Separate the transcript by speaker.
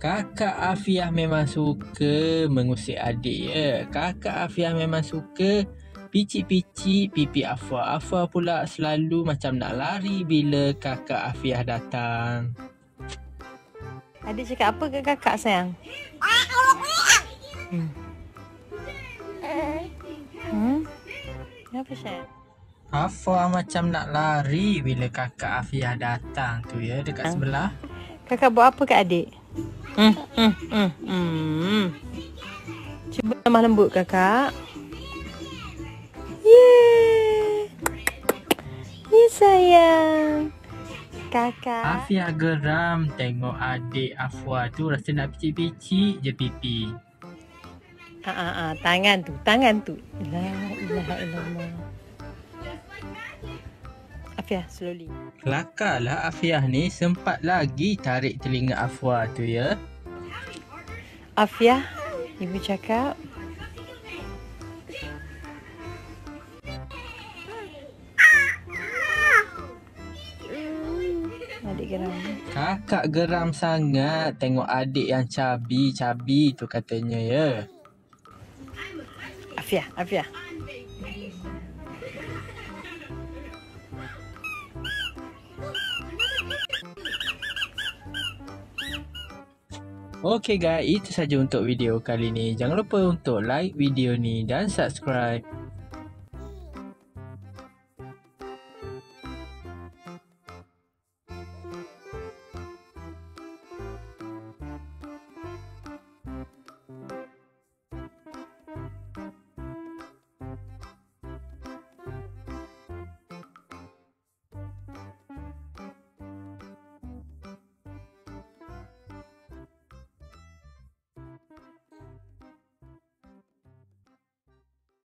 Speaker 1: Kakak Afiah memang suka mengusik adik ya. Kakak Afiah memang suka picit-picit pipi Afwa. Afwa pula selalu macam nak lari bila kakak Afiah datang.
Speaker 2: Adik cakap apa ke kakak sayang? Kenapa sayang?
Speaker 1: Afwa macam nak lari bila kakak Afiah datang tu ya, dekat sebelah.
Speaker 2: Kakak buat apa kat adik? Cuba lemah lembut kakak. Ya sayang. Kakak.
Speaker 1: Afiah geram tengok adik Afwa tu rasa nak picit-picit je pipi.
Speaker 2: Tangan tu. La ilaha illallah. Afiah, slowly.
Speaker 1: Kelakarlah Afiah ni sempat lagi tarik telinga Afwa tu ya.
Speaker 2: Afiah, ibu cakap. Adik geram.
Speaker 1: Kakak geram sangat tengok adik yang cabi-cabi tu katanya ya.
Speaker 2: Afiah.
Speaker 1: Okey guys, itu saja untuk video kali ni. Jangan lupa untuk like video ni dan subscribe.